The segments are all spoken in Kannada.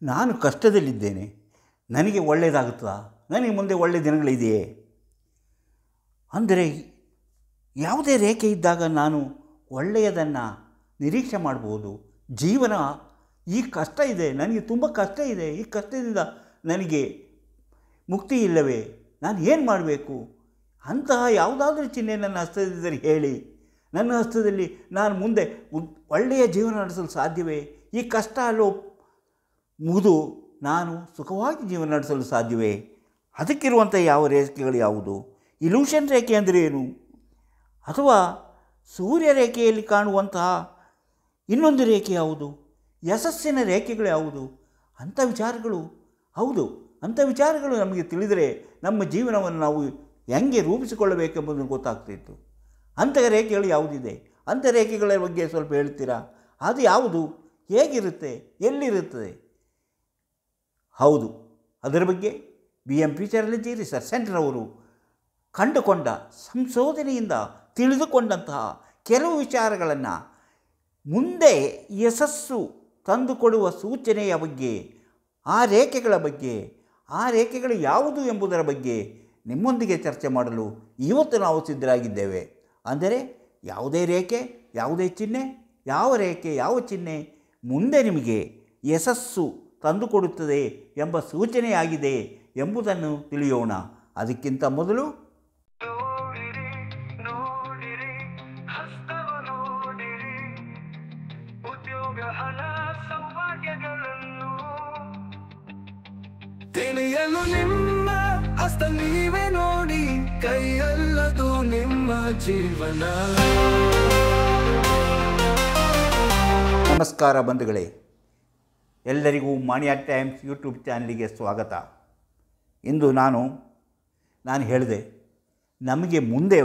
ನಾನು ಕಷ್ಟದಲ್ಲಿದ್ದೇನೆ, ನನಗೆ ಒಳ್ಳೆಯದಾಗುತ್ತಾ, ನನಗೆ ಮುಂದೆ ಒಳ್ಳೆಯ ದಿನಗಳಿದೆಯೇ ಅಂದರೆ ಯಾವುದೇ ರೇಖೆ ಇದ್ದಾಗ ನಾನು ಒಳ್ಳೆಯದನ್ನು ನಿರೀಕ್ಷೆ ಮಾಡ್ಬೋದು. ಜೀವನ ಈ ಕಷ್ಟ ಇದೆ, ನನಗೆ ತುಂಬ ಕಷ್ಟ ಇದೆ, ಈ ಕಷ್ಟದಿಂದ ನನಗೆ ಮುಕ್ತಿ ಇಲ್ಲವೇ, ನಾನು ಏನು ಮಾಡಬೇಕು? ಅಂತಹ ಯಾವುದಾದ್ರೂ ಚಿಹ್ನೆ ನನ್ನ ಹಸ್ತದಿದ್ದರೆ ಹೇಳಿ, ನನ್ನ ಹಸ್ತದಲ್ಲಿ ನಾನು ಮುಂದೆ ಒಳ್ಳೆಯ ಜೀವನ ನಡೆಸಲು ಸಾಧ್ಯವೇ? ಈ ಕಷ್ಟ ಅಲ್ಲೋ ಮುಗಿದು ನಾನು ಸುಖವಾಗಿ ಜೀವನ ನಡೆಸಲು ಸಾಧ್ಯವೇ? ಅದಕ್ಕಿರುವಂಥ ಯಾವ ರೇಖೆಗಳು ಯಾವುದು? ಇಲ್ಯೂಷನ್ ರೇಖೆ ಅಂದರೆ ಏನು? ಅಥವಾ ಸೂರ್ಯ ರೇಖೆಯಲ್ಲಿ ಕಾಣುವಂತಹ ಇನ್ನೊಂದು ರೇಖೆ ಯಾವುದು? ಯಶಸ್ಸಿನ ರೇಖೆಗಳು ಯಾವುದು? ಅಂಥ ವಿಚಾರಗಳು, ಹೌದು, ಅಂಥ ವಿಚಾರಗಳು ನಮಗೆ ತಿಳಿದರೆ ನಮ್ಮ ಜೀವನವನ್ನು ನಾವು ಹೆಂಗೆ ರೂಪಿಸಿಕೊಳ್ಳಬೇಕೆಂಬುದನ್ನು ಗೊತ್ತಾಗ್ತಿತ್ತು. ಅಂಥ ರೇಖೆಗಳು ಯಾವುದಿದೆ? ಅಂಥ ರೇಖೆಗಳ ಬಗ್ಗೆ ಸ್ವಲ್ಪ ಹೇಳ್ತೀರಾ? ಅದು ಯಾವುದು? ಹೇಗಿರುತ್ತೆ? ಎಲ್ಲಿರುತ್ತದೆ? ಹೌದು, ಅದರ ಬಗ್ಗೆ BM ಫ್ಯೂಚರಾಲಜಿ ರಿಸರ್ಚ್ ಸೆಂಟರ್ ಅವರು ಕಂಡುಕೊಂಡ, ಸಂಶೋಧನೆಯಿಂದ ತಿಳಿದುಕೊಂಡಂತಹ ಕೆಲವು ವಿಚಾರಗಳನ್ನು ಮುಂದೆ ಯಶಸ್ಸು ತಂದುಕೊಡುವ ಸೂಚನೆಯ ಬಗ್ಗೆ, ಆ ರೇಖೆಗಳ ಬಗ್ಗೆ, ಆ ರೇಖೆಗಳು ಯಾವುದು ಎಂಬುದರ ಬಗ್ಗೆ ನಿಮ್ಮೊಂದಿಗೆ ಚರ್ಚೆ ಮಾಡಲು ಇವತ್ತು ನಾವು ಸಿದ್ಧರಾಗಿದ್ದೇವೆ. ಅಂದರೆ ಯಾವುದೇ ರೇಖೆ, ಯಾವುದೇ ಚಿಹ್ನೆ, ಯಾವ ರೇಖೆ, ಯಾವ ಚಿಹ್ನೆ ಮುಂದೆ ನಿಮಗೆ ಯಶಸ್ಸು ತಂದುಕೊಡುತ್ತದೆ ಎಂಬ ಸೂಚನೆಯಾಗಿದೆ ಎಂಬುದನ್ನು ತಿಳಿಯೋಣ. ಅದಕ್ಕಿಂತ ಮೊದಲು ತಿಳಿಯಲು ನಿಮ್ಮ ಹಸ್ತ ನೀವೇ ನೋಡಿ, ಕೈಯಲ್ಲದು ನಿಮ್ಮ ಜೀವನ. ನಮಸ್ಕಾರ ಬಂಧುಗಳೇ, ಎಲ್ಲರಿಗೂ ಮಾಣಿಯಾ ಟೈಮ್ಸ್ ಯೂಟ್ಯೂಬ್ ಚಾನಲಿಗೆ ಸ್ವಾಗತ. ಇಂದು ನಾನು ಹೇಳಿದೆ, ನಮಗೆ ಮುಂದೆ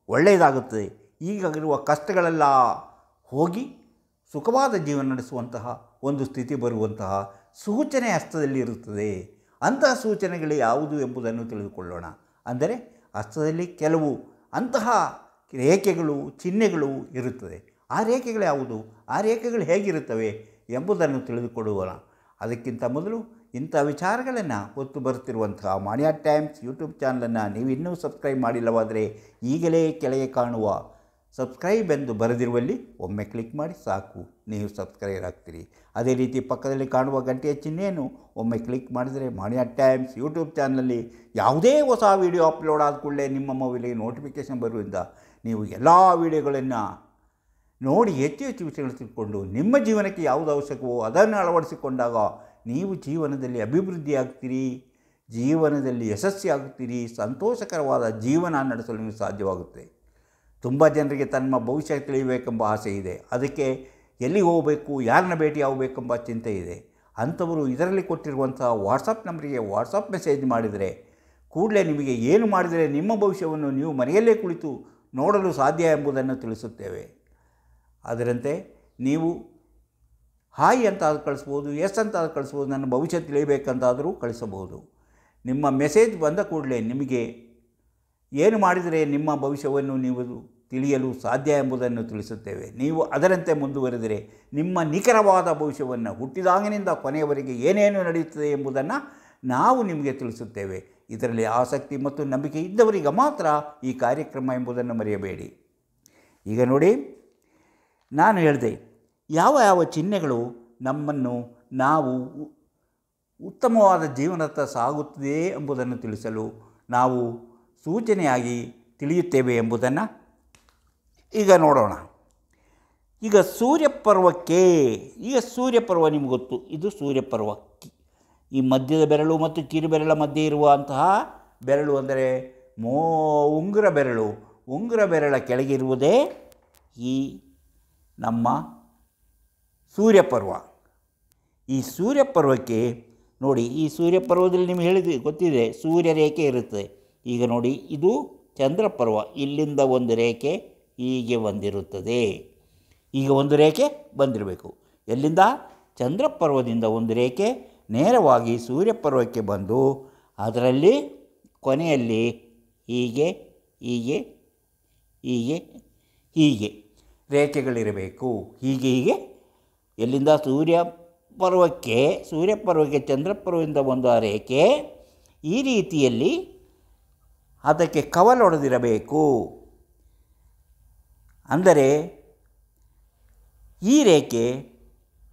ಒಳ್ಳೆಯದಾಗುತ್ತದೆ, ಈಗಿರುವ ಕಷ್ಟಗಳೆಲ್ಲ ಹೋಗಿ ಸುಖವಾದ ಜೀವನ ನಡೆಸುವಂತಹ ಒಂದು ಸ್ಥಿತಿ ಬರುವಂತಹ ಸೂಚನೆ ಹಸ್ತದಲ್ಲಿ ಇರುತ್ತದೆ. ಅಂತಹ ಸೂಚನೆಗಳು ಯಾವುದು ಎಂಬುದನ್ನು ತಿಳಿದುಕೊಳ್ಳೋಣ. ಅಂದರೆ ಹಸ್ತದಲ್ಲಿ ಕೆಲವು ಅಂತಹ ರೇಖೆಗಳು, ಚಿಹ್ನೆಗಳು ಇರುತ್ತದೆ. ಆ ರೇಖೆಗಳು ಯಾವುದು, ಆ ರೇಖೆಗಳು ಹೇಗಿರುತ್ತವೆ ಎಂಬುದನ್ನು ತಿಳಿದುಕೊಳ್ಳೋಣ. ಅದಕ್ಕಿಂತ ಮೊದಲು ಇಂಥ ವಿಚಾರಗಳನ್ನು ಹೊತ್ತು ಬರುತ್ತಿರುವಂತಹ ಮಾಣಿಯಾ ಟೈಮ್ಸ್ ಯೂಟ್ಯೂಬ್ ಚಾನಲನ್ನು ನೀವು ಇನ್ನೂ ಸಬ್ಸ್ಕ್ರೈಬ್ ಮಾಡಿಲ್ಲವಾದರೆ ಈಗಲೇ ಕೆಳಗೆ ಕಾಣುವ ಸಬ್ಸ್ಕ್ರೈಬ್ ಎಂದು ಬರೆದಿರುವಲ್ಲಿ ಒಮ್ಮೆ ಕ್ಲಿಕ್ ಮಾಡಿ ಸಾಕು, ನೀವು ಸಬ್ಸ್ಕ್ರೈಬ್ ಆಗ್ತೀರಿ. ಅದೇ ರೀತಿ ಪಕ್ಕದಲ್ಲಿ ಕಾಣುವ ಗಂಟೆಯ ಚಿಹ್ನೆಯನ್ನು ಒಮ್ಮೆ ಕ್ಲಿಕ್ ಮಾಡಿದರೆ ಮಾಣಿಯಾ ಟೈಮ್ಸ್ ಯೂಟ್ಯೂಬ್ ಚಾನಲಲ್ಲಿ ಯಾವುದೇ ಹೊಸ ವೀಡಿಯೋ ಅಪ್ಲೋಡ್ ಆದ ಕೂಡಲೇ ನಿಮ್ಮ ಮೊಬೈಲಿಗೆ ನೋಟಿಫಿಕೇಷನ್ ಬರುವುದರಿಂದ ನೀವು ಎಲ್ಲ ವೀಡಿಯೋಗಳನ್ನು ನೋಡಿ ಹೆಚ್ಚು ಹೆಚ್ಚು ವಿಷಯಗಳು ತಿಳ್ಕೊಂಡು ನಿಮ್ಮ ಜೀವನಕ್ಕೆ ಯಾವುದು ಅವಶ್ಯಕವೋ ಅದನ್ನು ಅಳವಡಿಸಿಕೊಂಡಾಗ ನೀವು ಜೀವನದಲ್ಲಿ ಅಭಿವೃದ್ಧಿಯಾಗ್ತೀರಿ, ಜೀವನದಲ್ಲಿ ಯಶಸ್ವಿಯಾಗುತ್ತೀರಿ, ಸಂತೋಷಕರವಾದ ಜೀವನ ನಡೆಸಲು ನೀವು ಸಾಧ್ಯವಾಗುತ್ತೆ. ತುಂಬ ಜನರಿಗೆ ತಮ್ಮ ಭವಿಷ್ಯ ತಿಳಿಯಬೇಕೆಂಬ ಆಸೆ ಇದೆ. ಅದಕ್ಕೆ ಎಲ್ಲಿಗೆ ಹೋಗಬೇಕು, ಯಾರನ್ನ ಭೇಟಿಯಾಗಬೇಕೆಂಬ ಚಿಂತೆ ಇದೆ. ಅಂಥವರು ಇದರಲ್ಲಿ ಕೊಟ್ಟಿರುವಂಥ ವಾಟ್ಸಪ್ ನಂಬರಿಗೆ ವಾಟ್ಸಪ್ ಮೆಸೇಜ್ ಮಾಡಿದರೆ ಕೂಡಲೇ ನಿಮಗೆ ಏನು ಮಾಡಿದರೆ ನಿಮ್ಮ ಭವಿಷ್ಯವನ್ನು ನೀವು ಮನೆಯಲ್ಲೇ ಕುಳಿತು ನೋಡಲು ಸಾಧ್ಯ ಎಂಬುದನ್ನು ತಿಳಿಸುತ್ತೇವೆ. ಅದರಂತೆ ನೀವು ಹಾಯ್ ಅಂತಾದರೂ ಕಳಿಸ್ಬೋದು, ಎಸ್ ಅಂತಾದರೂ ಕಳಿಸ್ಬೋದು, ನನ್ನ ಭವಿಷ್ಯ ತಿಳಿಯಬೇಕಂತಾದರೂ ಕಳಿಸಬಹುದು. ನಿಮ್ಮ ಮೆಸೇಜ್ ಬಂದ ಕೂಡಲೇ ನಿಮಗೆ ಏನು ಮಾಡಿದರೆ ನಿಮ್ಮ ಭವಿಷ್ಯವನ್ನು ನೀವು ತಿಳಿಯಲು ಸಾಧ್ಯ ಎಂಬುದನ್ನು ತಿಳಿಸುತ್ತೇವೆ. ನೀವು ಅದರಂತೆ ಮುಂದುವರೆದರೆ ನಿಮ್ಮ ನಿಖರವಾದ ಭವಿಷ್ಯವನ್ನು ಹುಟ್ಟಿದಾಗಿನಿಂದ ಕೊನೆಯವರೆಗೆ ಏನೇನು ನಡೆಯುತ್ತದೆ ಎಂಬುದನ್ನು ನಾವು ನಿಮಗೆ ತಿಳಿಸುತ್ತೇವೆ. ಇದರಲ್ಲಿ ಆಸಕ್ತಿ ಮತ್ತು ನಂಬಿಕೆ ಇದ್ದವರಿಗೆ ಮಾತ್ರ ಈ ಕಾರ್ಯಕ್ರಮ ಎಂಬುದನ್ನು ಮರೆಯಬೇಡಿ. ಈಗ ನೋಡಿ, ನಾನು ಹೇಳಿದೆ ಯಾವ ಯಾವ ಚಿಹ್ನೆಗಳು ನಮ್ಮನ್ನು ನಾವು ಉತ್ತಮವಾದ ಜೀವನದತ್ತ ಸಾಗುತ್ತದೆ ಎಂಬುದನ್ನು ತಿಳಿಸಲು ನಾವು ಸೂಚನೆಯಾಗಿ ತಿಳಿಯುತ್ತೇವೆ ಎಂಬುದನ್ನು ಈಗ ನೋಡೋಣ. ಈಗ ಸೂರ್ಯಪರ್ವಕ್ಕೆ, ಈಗ ಸೂರ್ಯಪರ್ವ ನಿಮಗೆ ಗೊತ್ತು, ಇದು ಸೂರ್ಯಪರ್ವ. ಈ ಮಧ್ಯದ ಬೆರಳು ಮತ್ತು ಕಿರು ಬೆರಳ ಮಧ್ಯೆ ಇರುವಂತಹ ಬೆರಳು ಅಂದರೆ ಉಂಗುರ ಬೆರಳು, ಉಂಗುರ ಬೆರಳ ಕೆಳಗಿರುವುದೇ ಈ ನಮ್ಮ ಸೂರ್ಯಪರ್ವ. ಈ ಸೂರ್ಯಪರ್ವಕ್ಕೆ ನೋಡಿ, ಈ ಸೂರ್ಯಪರ್ವದಲ್ಲಿ ನಿಮಗೆ ಗೊತ್ತಿದೆ ಸೂರ್ಯ ರೇಖೆ ಇರುತ್ತದೆ. ಈಗ ನೋಡಿ, ಇದು ಚಂದ್ರಪರ್ವ. ಇಲ್ಲಿಂದ ಒಂದು ರೇಖೆ ಹೀಗೆ ಬಂದಿರುತ್ತದೆ. ಈಗ ಒಂದು ರೇಖೆ ಬಂದಿರಬೇಕು. ಎಲ್ಲಿಂದ? ಚಂದ್ರಪರ್ವದಿಂದ ಒಂದು ರೇಖೆ ನೇರವಾಗಿ ಸೂರ್ಯಪರ್ವಕ್ಕೆ ಬಂದು ಅದರಲ್ಲಿ ಕೊನೆಯಲ್ಲಿ ಹೀಗೆ ಹೀಗೆ ಹೀಗೆ ಹೀಗೆ ರೇಖೆಗಳಿರಬೇಕು. ಹೀಗೆ ಹೀಗೆ ಎಲ್ಲಿಂದ? ಸೂರ್ಯ ಸೂರ್ಯಪರ್ವಕ್ಕೆ ಚಂದ್ರಪರ್ವದಿಂದ ಬಂದ ರೇಖೆ ಈ ರೀತಿಯಲ್ಲಿ ಅದಕ್ಕೆ ಕವಲೊಡೆದಿರಬೇಕು. ಅಂದರೆ ಈ ರೇಖೆ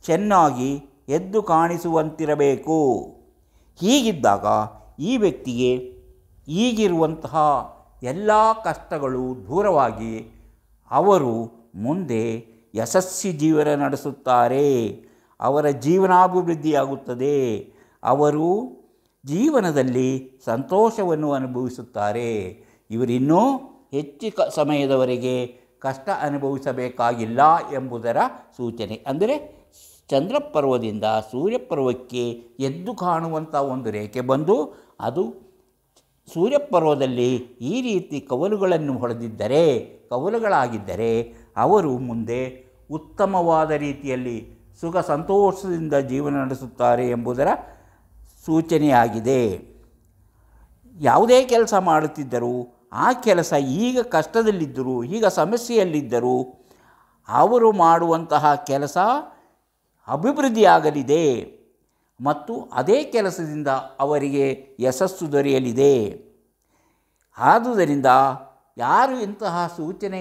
ಚೆನ್ನಾಗಿ ಎದ್ದು ಕಾಣಿಸುವಂತಿರಬೇಕು. ಹೀಗಿದ್ದಾಗ ಈ ವ್ಯಕ್ತಿಗೆ ಈಗಿರುವಂತಹ ಎಲ್ಲ ಕಷ್ಟಗಳು ದೂರವಾಗಿ ಅವರು ಮುಂದೆ ಯಶಸ್ವಿ ಜೀವನ ನಡೆಸುತ್ತಾರೆ. ಅವರ ಜೀವನಾಭಿವೃದ್ಧಿಯಾಗುತ್ತದೆ. ಅವರು ಜೀವನದಲ್ಲಿ ಸಂತೋಷವನ್ನು ಅನುಭವಿಸುತ್ತಾರೆ. ಇವರಿನ್ನೂ ಹೆಚ್ಚು ಸಮಯದವರೆಗೆ ಕಷ್ಟ ಅನುಭವಿಸಬೇಕಾಗಿಲ್ಲ ಎಂಬುದರ ಸೂಚನೆ. ಅಂದರೆ ಚಂದ್ರಪರ್ವದಿಂದ ಸೂರ್ಯಪರ್ವಕ್ಕೆ ಎದ್ದು ಕಾಣುವಂಥ ಒಂದು ರೇಖೆ ಬಂದು ಅದು ಸೂರ್ಯಪರ್ವದಲ್ಲಿ ಈ ರೀತಿ ಕವಲುಗಳಾಗಿದ್ದರೆ ಅವರು ಮುಂದೆ ಉತ್ತಮವಾದ ರೀತಿಯಲ್ಲಿ ಸುಖ ಸಂತೋಷದಿಂದ ಜೀವನ ನಡೆಸುತ್ತಾರೆ ಎಂಬುದರ ಸೂಚನೆಯಾಗಿದೆ. ಯಾವುದೇ ಕೆಲಸ ಮಾಡುತ್ತಿದ್ದರೂ ಆ ಕೆಲಸ ಈಗ ಕಷ್ಟದಲ್ಲಿದ್ದರೂ ಈಗ ಸಮಸ್ಯೆಯಲ್ಲಿದ್ದರೂ ಅವರು ಮಾಡುವಂತಹ ಕೆಲಸ ಅಭಿವೃದ್ಧಿಯಾಗಲಿದೆ ಮತ್ತು ಅದೇ ಕೆಲಸದಿಂದ ಅವರಿಗೆ ಯಶಸ್ಸು ದೊರೆಯಲಿದೆ. ಆದುದರಿಂದ ಯಾರು ಇಂತಹ ಸೂಚನೆ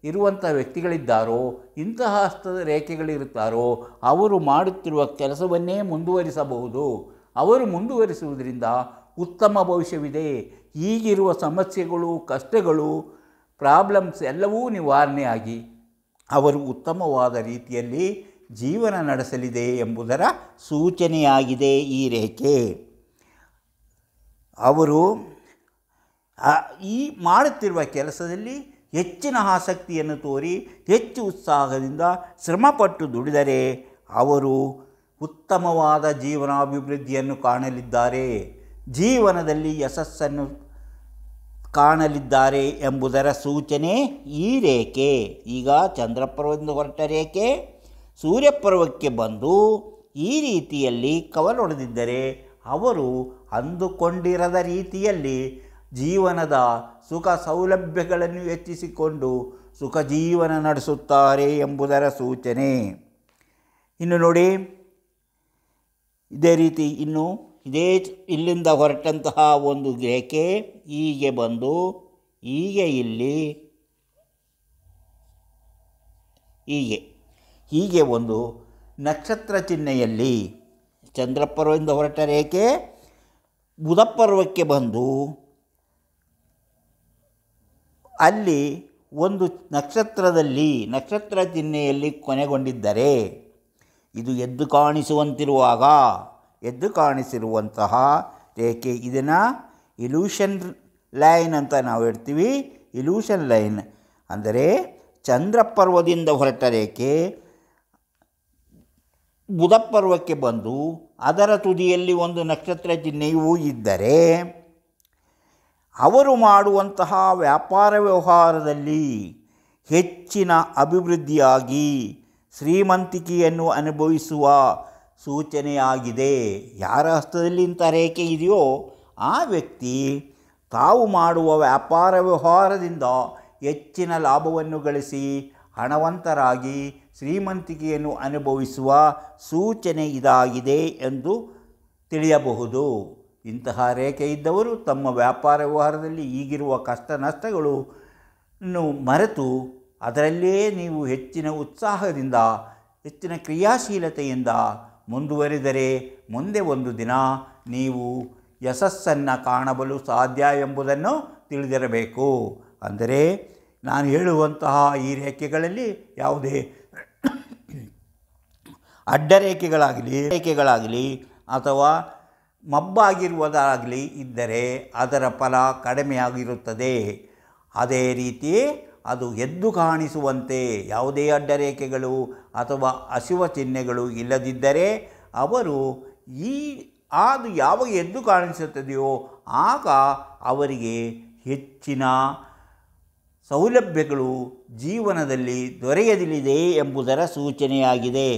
ಇರುವಂಥ ವ್ಯಕ್ತಿಗಳಿದ್ದಾರೋ, ಇಂತಹ ಹಸ್ತದ ರೇಖೆಗಳಿರುತ್ತಾರೋ ಅವರು ಮಾಡುತ್ತಿರುವ ಕೆಲಸವನ್ನೇ ಮುಂದುವರಿಸಬಹುದು. ಅವರು ಮುಂದುವರಿಸುವುದರಿಂದ ಉತ್ತಮ ಭವಿಷ್ಯವಿದೆ. ಈಗಿರುವ ಸಮಸ್ಯೆಗಳು, ಕಷ್ಟಗಳು, ಪ್ರಾಬ್ಲಮ್ಸ್ ಎಲ್ಲವೂ ನಿವಾರಣೆಯಾಗಿ ಅವರು ಉತ್ತಮವಾದ ರೀತಿಯಲ್ಲಿ ಜೀವನ ನಡೆಸಲಿದೆ ಎಂಬುದರ ಸೂಚನೆಯಾಗಿದೆ ಈ ರೇಖೆ. ಅವರು ಈ ಮಾಡುತ್ತಿರುವ ಕೆಲಸದಲ್ಲಿ ಹೆಚ್ಚಿನ ಆಸಕ್ತಿಯನ್ನು ತೋರಿ ಹೆಚ್ಚು ಉತ್ಸಾಹದಿಂದ ಶ್ರಮಪಟ್ಟು ದುಡಿದರೆ ಅವರು ಉತ್ತಮವಾದ ಜೀವನಾಭಿವೃದ್ಧಿಯನ್ನು ಕಾಣಲಿದ್ದಾರೆ, ಜೀವನದಲ್ಲಿ ಯಶಸ್ಸನ್ನು ಕಾಣಲಿದ್ದಾರೆ ಎಂಬುದರ ಸೂಚನೆ ಈ ರೇಖೆ. ಈಗ ಚಂದ್ರಪರ್ವದಿಂದ ಹೊರಟ ರೇಖೆ ಸೂರ್ಯಪರ್ವಕ್ಕೆ ಬಂದು ಈ ರೀತಿಯಲ್ಲಿ ಕವಲೊಡೆದಿದ್ದರೆ ಅವರು ಅಂದುಕೊಂಡಿರದ ರೀತಿಯಲ್ಲಿ ಜೀವನದ ಸುಖ ಸೌಲಭ್ಯಗಳನ್ನು ಹೆಚ್ಚಿಸಿಕೊಂಡು ಸುಖ ಜೀವನ ನಡೆಸುತ್ತಾರೆ ಎಂಬುದರ ಸೂಚನೆ. ಇನ್ನು ನೋಡಿ, ಇದೇ ರೀತಿ ಇಲ್ಲಿಂದ ಹೊರಟಂತಹ ಒಂದು ರೇಖೆ ಹೀಗೆ ಬಂದು ಹೀಗೆ ಒಂದು ನಕ್ಷತ್ರ ಚಿಹ್ನೆಯಲ್ಲಿ ಚಂದ್ರಪರ್ವದಿಂದ ಹೊರಟ ರೇಖೆ ಬುಧಪರ್ವಕ್ಕೆ ಬಂದು ಅಲ್ಲಿ ಒಂದು ನಕ್ಷತ್ರ ಚಿಹ್ನೆಯಲ್ಲಿ ಕೊನೆಗೊಂಡಿದ್ದರೆ ಇದು ಎದ್ದು ಕಾಣಿಸಿರುವಂತಹ ರೇಖೆ. ಇದನ್ನು ಇಲ್ಯೂಷನ್ ಲೈನ್ ಅಂತ ನಾವು ಹೇಳ್ತೀವಿ. ಇಲ್ಯೂಷನ್ ಲೈನ್ ಅಂದರೆ ಚಂದ್ರಪರ್ವದಿಂದ ಹೊರಟ ರೇಖೆ ಬುಧಪರ್ವಕ್ಕೆ ಬಂದು ಅದರ ತುದಿಯಲ್ಲಿ ಒಂದು ನಕ್ಷತ್ರ ಚಿಹ್ನೆಯೂ ಇದ್ದರೆ ಅವರು ಮಾಡುವಂತಹ ವ್ಯಾಪಾರ ವ್ಯವಹಾರದಲ್ಲಿ ಹೆಚ್ಚಿನ ಅಭಿವೃದ್ಧಿಯಾಗಿ ಶ್ರೀಮಂತಿಕೆಯನ್ನು ಅನುಭವಿಸುವ ಸೂಚನೆಯಾಗಿದೆ. ಯಾರ ಹಸ್ತದಲ್ಲಿ ಇಂಥ ರೇಖೆ ಇದೆಯೋ ಆ ವ್ಯಕ್ತಿ ತಾವು ಮಾಡುವ ವ್ಯಾಪಾರ ವ್ಯವಹಾರದಿಂದ ಹೆಚ್ಚಿನ ಲಾಭವನ್ನು ಗಳಿಸಿ ಹಣವಂತರಾಗಿ ಶ್ರೀಮಂತಿಕೆಯನ್ನು ಅನುಭವಿಸುವ ಸೂಚನೆ ಇದಾಗಿದೆ ಎಂದು ತಿಳಿಯಬಹುದು. ಇಂತಹ ರೇಖೆ ಇದ್ದವರು ತಮ್ಮ ವ್ಯಾಪಾರ ವ್ಯವಹಾರದಲ್ಲಿ ಈಗಿರುವ ಕಷ್ಟ ನಷ್ಟಗಳನ್ನು ಮರೆತು ಅದರಲ್ಲೇ ನೀವು ಹೆಚ್ಚಿನ ಉತ್ಸಾಹದಿಂದ ಹೆಚ್ಚಿನ ಕ್ರಿಯಾಶೀಲತೆಯಿಂದ ಮುಂದುವರಿದರೆ ಮುಂದೆ ಒಂದು ದಿನ ನೀವು ಯಶಸ್ಸನ್ನು ಕಾಣಬಲು ಸಾಧ್ಯ ಎಂಬುದನ್ನು ತಿಳಿದಿರಬೇಕು. ಅಂದರೆ ನಾನು ಹೇಳುವಂತಹ ಈ ರೇಖೆಗಳಲ್ಲಿ ಯಾವುದೇ ರೇಖೆಗಳಾಗಲಿ ಅಥವಾ ಮಬ್ಬಾಗಿರುವುದಾಗಲಿ ಇದ್ದರೆ ಅದರ ಫಲ ಕಡಿಮೆಯಾಗಿರುತ್ತದೆ. ಅದೇ ರೀತಿ ಅದು ಎದ್ದು ಕಾಣಿಸುವಂತೆ ಯಾವುದೇ ಅಡ್ಡರೇಖೆಗಳು ಅಥವಾ ಅಶುಭ ಚಿಹ್ನೆಗಳು ಇಲ್ಲದಿದ್ದರೆ ಅವರು ಅದು ಯಾವಾಗ ಎದ್ದು ಕಾಣಿಸುತ್ತದೆಯೋ ಆಗ ಅವರಿಗೆ ಹೆಚ್ಚಿನ ಸೌಲಭ್ಯಗಳು ಜೀವನದಲ್ಲಿ ದೊರೆಯಲಿದೆ ಎಂಬುದರ ಸೂಚನೆಯಾಗಿದೆ.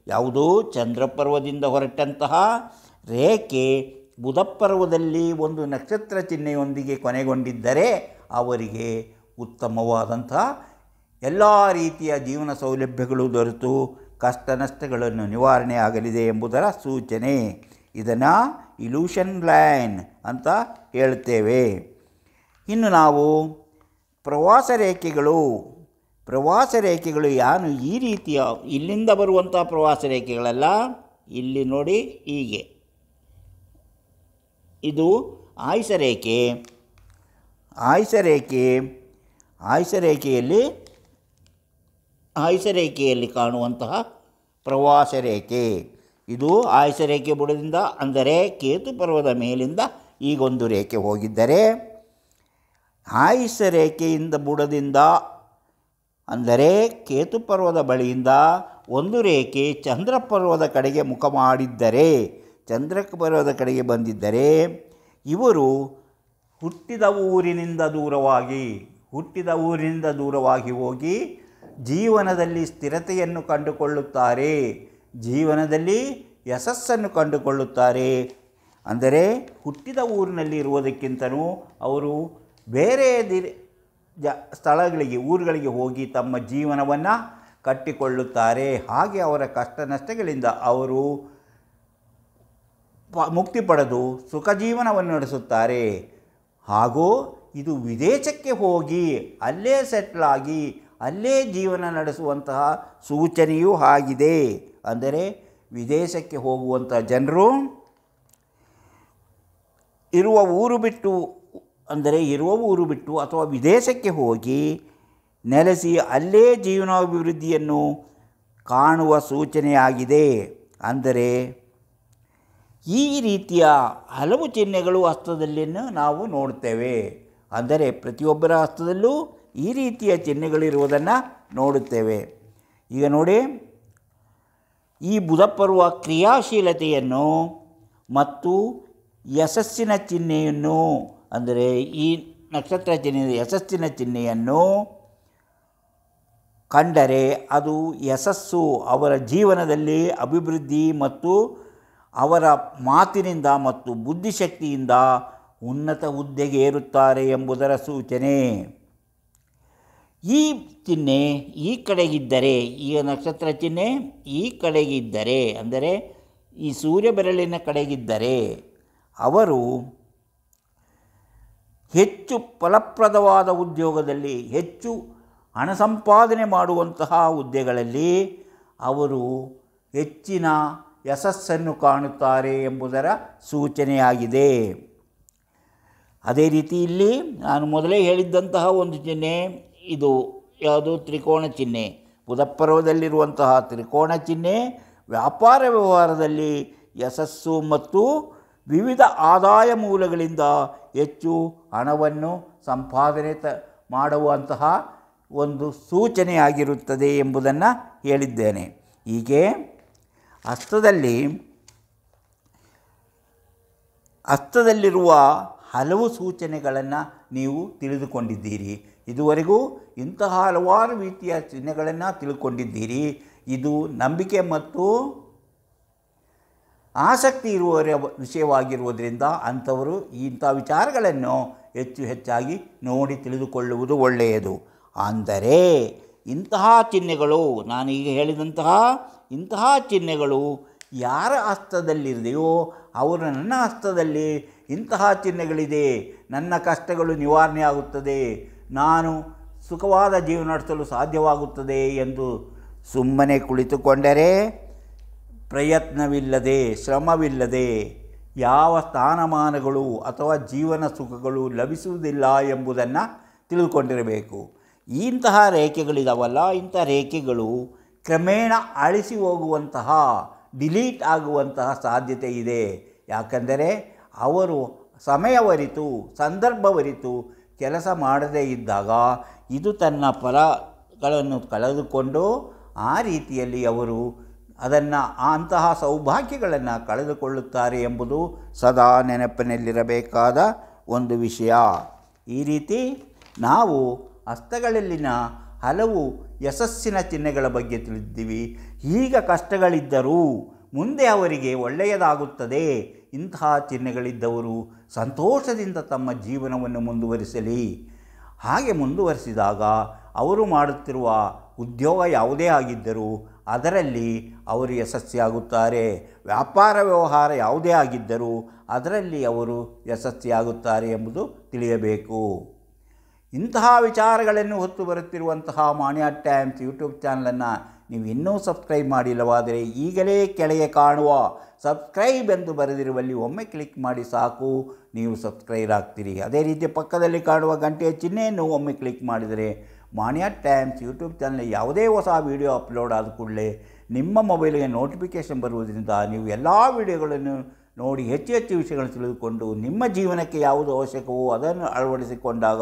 ಯಾವುದೋ ಚಂದ್ರಪರ್ವದಿಂದ ಹೊರಟಂತಹ ರೇಖೆ ಬುಧಪರ್ವದಲ್ಲಿ ಒಂದು ನಕ್ಷತ್ರ ಚಿಹ್ನೆಯೊಂದಿಗೆ ಕೊನೆಗೊಂಡಿದ್ದರೆ ಅವರಿಗೆ ಉತ್ತಮವಾದಂಥ ಎಲ್ಲ ರೀತಿಯ ಜೀವನ ಸೌಲಭ್ಯಗಳು ದೊರೆತು ಕಷ್ಟ ನಷ್ಟಗಳನ್ನು ನಿವಾರಣೆ ಆಗಲಿದೆ ಎಂಬುದರ ಸೂಚನೆ. ಇದನ್ನು ಇಲ್ಯೂಷನ್ ಲೈನ್ ಅಂತ ಹೇಳ್ತೇವೆ. ಇನ್ನು ನಾವು ಪ್ರವಾಸ ರೇಖೆಗಳು ಯಾನು ಈ ರೀತಿಯ ಇಲ್ಲಿಂದ ಬರುವಂಥ ಪ್ರವಾಸ ರೇಖೆಗಳಲ್ಲ. ಇಲ್ಲಿ ನೋಡಿ, ಹೀಗೆ ಇದು ಆಯುಷ ರೇಖೆಯಲ್ಲಿ ಕಾಣುವಂತಹ ಪ್ರವಾಸ ರೇಖೆ. ಇದು ಆಯುಷ ರೇಖೆ ಬುಡದಿಂದ, ಅಂದರೆ ಕೇತು ಪರ್ವದ ಮೇಲಿಂದ ಈಗೊಂದು ರೇಖೆ ಹೋಗಿದ್ದರೆ, ಆಯುಷ ರೇಖೆಯಿಂದ ಬುಡದಿಂದ ಅಂದರೆ ಕೇತು ಪರ್ವದ ಬಳಿಯಿಂದ ಒಂದು ರೇಖೆ ಚಂದ್ರ ಪರ್ವದ ಕಡೆಗೆ ಮುಖ ಮಾಡಿದ್ದರೆ, ಚಂದ್ರ ಪರ್ವದ ಕಡೆಗೆ ಬಂದಿದ್ದರೆ, ಇವರು ಹುಟ್ಟಿದ ಊರಿನಿಂದ ದೂರವಾಗಿ ಹೋಗಿ ಜೀವನದಲ್ಲಿ ಸ್ಥಿರತೆಯನ್ನು ಕಂಡುಕೊಳ್ಳುತ್ತಾರೆ, ಜೀವನದಲ್ಲಿ ಯಶಸ್ಸನ್ನು ಕಂಡುಕೊಳ್ಳುತ್ತಾರೆ. ಅಂದರೆ ಹುಟ್ಟಿದ ಊರಿನಲ್ಲಿ ಇರುವುದಕ್ಕಿಂತಲೂ ಅವರು ಬೇರೆ ಊರುಗಳಿಗೆ ಹೋಗಿ ತಮ್ಮ ಜೀವನವನ್ನು ಕಟ್ಟಿಕೊಳ್ಳುತ್ತಾರೆ. ಹಾಗೆ ಅವರ ಕಷ್ಟ ನಷ್ಟಗಳಿಂದ ಅವರು ಮುಕ್ತಿ ಪಡೆದು ಸುಖ ಜೀವನವನ್ನು ನಡೆಸುತ್ತಾರೆ. ಹಾಗೂ ಇದು ವಿದೇಶಕ್ಕೆ ಹೋಗಿ ಅಲ್ಲೇ ಸೆಟ್ಲಾಗಿ ಅಲ್ಲೇ ಜೀವನ ನಡೆಸುವಂತಹ ಸೂಚನೆಯೂ ಆಗಿದೆ. ಅಂದರೆ ವಿದೇಶಕ್ಕೆ ಹೋಗುವಂಥ ಜನರು ಇರುವ ಊರು ಬಿಟ್ಟು ಅಥವಾ ವಿದೇಶಕ್ಕೆ ಹೋಗಿ ನೆಲೆಸಿ ಅಲ್ಲೇ ಜೀವನಾಭಿವೃದ್ಧಿಯನ್ನು ಕಾಣುವ ಸೂಚನೆಯಾಗಿದೆ. ಅಂದರೆ ಈ ರೀತಿಯ ಹಲವು ಚಿಹ್ನೆಗಳು ಹಸ್ತದಲ್ಲಿಯನ್ನು ನಾವು ನೋಡುತ್ತೇವೆ. ಅಂದರೆ ಪ್ರತಿಯೊಬ್ಬರ ಹಸ್ತದಲ್ಲೂ ಈ ರೀತಿಯ ಚಿಹ್ನೆಗಳಿರುವುದನ್ನು ನೋಡುತ್ತೇವೆ. ಈಗ ನೋಡಿ, ಈ ಬುಧಪರ್ವ ಕ್ರಿಯಾಶೀಲತೆಯನ್ನು ಮತ್ತು ಯಶಸ್ಸಿನ ಚಿಹ್ನೆಯನ್ನು, ಅಂದರೆ ಈ ನಕ್ಷತ್ರ ಚಿಹ್ನೆ ಯಶಸ್ಸಿನ ಚಿಹ್ನೆಯನ್ನು ಕಂಡರೆ ಅದು ಯಶಸ್ಸು, ಅವರ ಜೀವನದಲ್ಲಿ ಅಭಿವೃದ್ಧಿ ಮತ್ತು ಅವರ ಮಾತಿನಿಂದ ಮತ್ತು ಬುದ್ಧಿಶಕ್ತಿಯಿಂದ ಉನ್ನತ ಹುದ್ದೆಗೆ ಏರುತ್ತಾರೆ ಎಂಬುದರ ಸೂಚನೆ. ಈ ಚಿಹ್ನೆ ಈ ಕಡೆಗಿದ್ದರೆ, ಈ ನಕ್ಷತ್ರ ಚಿಹ್ನೆ ಈ ಕಡೆಗಿದ್ದರೆ, ಅಂದರೆ ಈ ಸೂರ್ಯ ಬೆರಳಿನ ಕಡೆಗಿದ್ದರೆ ಅವರು ಹೆಚ್ಚು ಫಲಪ್ರದವಾದ ಉದ್ಯೋಗದಲ್ಲಿ, ಹೆಚ್ಚು ಹಣ ಸಂಪಾದನೆ ಮಾಡುವಂತಹ ಹುದ್ದೆಗಳಲ್ಲಿ ಅವರು ಹೆಚ್ಚಿನ ಯಶಸ್ಸನ್ನು ಕಾಣುತ್ತಾರೆ ಎಂಬುದರ ಸೂಚನೆಯಾಗಿದೆ. ಅದೇ ರೀತಿ ಇಲ್ಲಿ ನಾನು ಮೊದಲೇ ಹೇಳಿದ್ದಂತಹ ಒಂದು ಚಿಹ್ನೆ, ಇದು ಯಾವುದು? ತ್ರಿಕೋಣ ಚಿಹ್ನೆ. ಬುಧಪರ್ವದಲ್ಲಿರುವಂತಹ ತ್ರಿಕೋಣ ಚಿಹ್ನೆ ವ್ಯಾಪಾರ ವ್ಯವಹಾರದಲ್ಲಿ ಯಶಸ್ಸು ಮತ್ತು ವಿವಿಧ ಆದಾಯ ಮೂಲಗಳಿಂದ ಹೆಚ್ಚು ಹಣವನ್ನು ಸಂಪಾದನೆ ಮಾಡುವಂತಹ ಒಂದು ಸೂಚನೆಯಾಗಿರುತ್ತದೆ ಎಂಬುದನ್ನು ಹೇಳಿದ್ದೇನೆ. ಹೀಗೆ ಹಸ್ತದಲ್ಲಿರುವ ಹಲವು ಸೂಚನೆಗಳನ್ನು ನೀವು ತಿಳಿದುಕೊಂಡಿದ್ದೀರಿ. ಇದುವರೆಗೂ ಇಂತಹ ಹಲವಾರು ರೀತಿಯ ಚಿಹ್ನೆಗಳನ್ನು ತಿಳ್ಕೊಂಡಿದ್ದೀರಿ. ಇದು ನಂಬಿಕೆ ಮತ್ತು ಆಸಕ್ತಿ ಇರುವವರ ವಿಷಯವಾಗಿರುವುದರಿಂದ ಅಂಥವರು ಇಂಥ ವಿಚಾರಗಳನ್ನು ಹೆಚ್ಚಾಗಿ ನೋಡಿ ತಿಳಿದುಕೊಳ್ಳುವುದು ಒಳ್ಳೆಯದು. ಅಂದರೆ ಇಂತಹ ಚಿಹ್ನೆಗಳು, ನಾನು ಈಗ ಹೇಳಿದಂತಹ ಇಂತಹ ಚಿಹ್ನೆಗಳು ಯಾರ ಹಸ್ತದಲ್ಲಿದೆಯೋ ಅವರು, ನನ್ನ ಹಸ್ತದಲ್ಲಿ ಇಂತಹ ಚಿಹ್ನೆಗಳಿದೆ, ನನ್ನ ಕಷ್ಟಗಳು ನಿವಾರಣೆ ಆಗುತ್ತದೆ, ನಾನು ಸುಖವಾದ ಜೀವನ ನಡೆಸಲು ಸಾಧ್ಯವಾಗುತ್ತದೆ ಎಂದು ಸುಮ್ಮನೆ ಕುಳಿತುಕೊಂಡರೆ, ಪ್ರಯತ್ನವಿಲ್ಲದೆ, ಶ್ರಮವಿಲ್ಲದೆ ಯಾವ ಸ್ಥಾನಮಾನಗಳು ಅಥವಾ ಜೀವನ ಸುಖಗಳು ಲಭಿಸುವುದಿಲ್ಲ ಎಂಬುದನ್ನು ತಿಳಿದುಕೊಂಡಿರಬೇಕು. ಇಂತಹ ರೇಖೆಗಳಿದಾವಲ್ಲ, ಇಂಥ ರೇಖೆಗಳು ಕ್ರಮೇಣ ಅಳಿಸಿ ಹೋಗುವಂತಹ, ಡಿಲೀಟ್ ಆಗುವಂತಹ ಸಾಧ್ಯತೆ ಇದೆ. ಯಾಕಂದರೆ ಅವರು ಸಮಯವರಿತು, ಸಂದರ್ಭವರಿತು ಕೆಲಸ ಮಾಡದೇ ಇದ್ದಾಗ ಇದು ತನ್ನ ಫಲಗಳನ್ನು ಕಳೆದುಕೊಂಡು ಆ ರೀತಿಯಲ್ಲಿ ಅವರು ಅಂತಹ ಸೌಭಾಗ್ಯಗಳನ್ನು ಕಳೆದುಕೊಳ್ಳುತ್ತಾರೆ ಎಂಬುದು ಸದಾ ನೆನಪಿನಲ್ಲಿರಬೇಕಾದ ಒಂದು ವಿಷಯ. ಈ ರೀತಿ ನಾವು ಹಸ್ತಗಳಲ್ಲಿನ ಹಲವು ಯಶಸ್ಸಿನ ಚಿಹ್ನೆಗಳ ಬಗ್ಗೆ ತಿಳಿದಿದ್ದೀವಿ. ಈಗ ಕಷ್ಟಗಳಿದ್ದರೂ ಮುಂದೆ ಅವರಿಗೆ ಒಳ್ಳೆಯದಾಗುತ್ತದೆ. ಇಂತಹ ಚಿಹ್ನೆಗಳಿದ್ದವರು ಸಂತೋಷದಿಂದ ತಮ್ಮ ಜೀವನವನ್ನು ಮುಂದುವರಿಸಲಿ. ಹಾಗೆ ಮುಂದುವರಿಸಿದಾಗ ಅವರು ಮಾಡುತ್ತಿರುವ ಉದ್ಯೋಗ ಯಾವುದೇ ಆಗಿದ್ದರೂ ಅದರಲ್ಲಿ ಅವರು ಯಶಸ್ವಿಯಾಗುತ್ತಾರೆ. ವ್ಯಾಪಾರ ವ್ಯವಹಾರ ಯಾವುದೇ ಆಗಿದ್ದರೂ ಅದರಲ್ಲಿ ಅವರು ಯಶಸ್ವಿಯಾಗುತ್ತಾರೆ ಎಂಬುದು ತಿಳಿಯಬೇಕು. ಇಂತಹ ವಿಚಾರಗಳನ್ನು ಹೊತ್ತು ಬರುತ್ತಿರುವಂತಹ ಮಾಣಿಯ ಟೈಮ್ಸ್ ಯೂಟ್ಯೂಬ್ ಚಾನಲನ್ನು ನೀವು ಇನ್ನೂ ಸಬ್ಸ್ಕ್ರೈಬ್ ಮಾಡಿಲ್ಲವಾದರೆ ಈಗಲೇ ಕೆಳಗೆ ಕಾಣುವ ಸಬ್ಸ್ಕ್ರೈಬ್ ಎಂದು ಬರೆದಿರುವಲ್ಲಿ ಒಮ್ಮೆ ಕ್ಲಿಕ್ ಮಾಡಿ ಸಾಕು, ನೀವು ಸಬ್ಸ್ಕ್ರೈಬ್ ಆಗ್ತೀರಿ. ಅದೇ ರೀತಿ ಪಕ್ಕದಲ್ಲಿ ಕಾಣುವ ಗಂಟೆಯ ಚಿಹ್ನೆಯನ್ನು ಒಮ್ಮೆ ಕ್ಲಿಕ್ ಮಾಡಿದರೆ ಮಾಣಿಯ ಟೈಮ್ಸ್ ಯೂಟ್ಯೂಬ್ ಚಾನಲ್ ಯಾವುದೇ ಹೊಸ ವೀಡಿಯೋ ಅಪ್ಲೋಡ್ ಆದ ಕೂಡಲೇ ನಿಮ್ಮ ಮೊಬೈಲಿಗೆ ನೋಟಿಫಿಕೇಷನ್ ಬರುವುದರಿಂದ ನೀವು ಎಲ್ಲ ವೀಡಿಯೋಗಳನ್ನು ನೋಡಿ ಹೆಚ್ಚು ಹೆಚ್ಚು ವಿಷಯಗಳನ್ನು ತಿಳಿದುಕೊಂಡು ನಿಮ್ಮ ಜೀವನಕ್ಕೆ ಯಾವುದು ಅವಶ್ಯಕವೋ ಅದನ್ನು ಅಳವಡಿಸಿಕೊಂಡಾಗ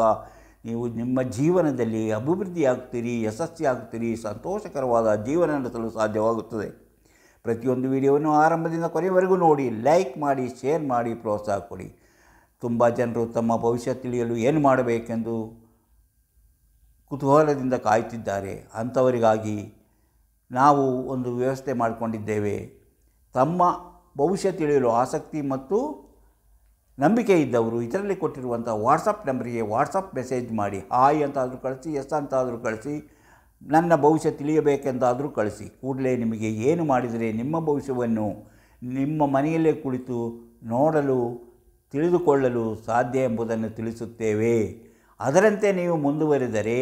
ನೀವು ನಿಮ್ಮ ಜೀವನದಲ್ಲಿ ಅಭಿವೃದ್ಧಿಯಾಗ್ತೀರಿ, ಯಶಸ್ವಿಯಾಗ್ತೀರಿ, ಸಂತೋಷಕರವಾದ ಜೀವನ ನಡೆಸಲು ಸಾಧ್ಯವಾಗುತ್ತದೆ. ಪ್ರತಿಯೊಂದು ವಿಡಿಯೋವನ್ನು ಆರಂಭದಿಂದ ಕೊನೆಯವರೆಗೂ ನೋಡಿ, ಲೈಕ್ ಮಾಡಿ, ಶೇರ್ ಮಾಡಿ, ಪ್ರೋತ್ಸಾಹ ಕೊಡಿ. ತುಂಬ ಜನರು ತಮ್ಮ ಭವಿಷ್ಯ ತಿಳಿಯಲು ಏನು ಮಾಡಬೇಕೆಂದು ಕುತೂಹಲದಿಂದ ಕಾಯುತ್ತಿದ್ದಾರೆ. ಅಂಥವರಿಗಾಗಿ ನಾವು ಒಂದು ವ್ಯವಸ್ಥೆ ಮಾಡಿಕೊಂಡಿದ್ದೇವೆ. ತಮ್ಮ ಭವಿಷ್ಯ ತಿಳಿಯಲು ಆಸಕ್ತಿ ಮತ್ತು ನಂಬಿಕೆ ಇದ್ದವರು ಇದರಲ್ಲಿ ಕೊಟ್ಟಿರುವಂಥ ವಾಟ್ಸಪ್ ನಂಬರಿಗೆ ವಾಟ್ಸಪ್ ಮೆಸೇಜ್ ಮಾಡಿ, ಹಾಯ್ ಅಂತಾದರೂ ಕಳಿಸಿ, ಎಸ್ ಅಂತಾದರೂ ಕಳಿಸಿ, ನನ್ನ ಭವಿಷ್ಯ ತಿಳಿಯಬೇಕೆಂದಾದರೂ ಕಳಿಸಿ. ಕೂಡಲೇ ನಿಮಗೆ ಏನು ಮಾಡಿದರೆ ನಿಮ್ಮ ಭವಿಷ್ಯವನ್ನು ನಿಮ್ಮ ಮನೆಯಲ್ಲೇ ಕುಳಿತು ನೋಡಲು ತಿಳಿದುಕೊಳ್ಳಲು ಸಾಧ್ಯ ಎಂಬುದನ್ನು ತಿಳಿಸುತ್ತೇವೆ. ಅದರಂತೆ ನೀವು ಮುಂದುವರಿದರೆ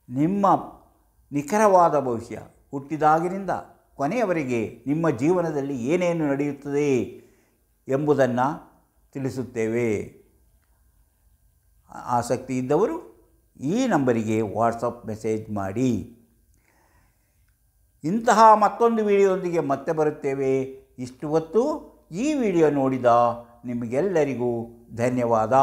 ನಿಮ್ಮ ನಿಖರವಾದ ಭವಿಷ್ಯ ಹುಟ್ಟಿದಾಗಿನಿಂದ ಕೊನೆಯವರೆಗೆ ನಿಮ್ಮ ಜೀವನದಲ್ಲಿ ಏನೇನು ನಡೆಯುತ್ತದೆ ಎಂಬುದನ್ನು ತಿಳಿಸುತ್ತೇವೆ. ಆಸಕ್ತಿ ಇದ್ದವರು ಈ ನಂಬರಿಗೆ ವಾಟ್ಸಪ್ ಮೆಸೇಜ್ ಮಾಡಿ. ಇಂತಹ ಮತ್ತೊಂದು ವಿಡಿಯೋದೊಂದಿಗೆ ಮತ್ತೆ ಬರುತ್ತೇವೆ. ಇಷ್ಟು ಹೊತ್ತು ಈ ವಿಡಿಯೋ ನೋಡಿದ ನಿಮಗೆಲ್ಲರಿಗೂ ಧನ್ಯವಾದ.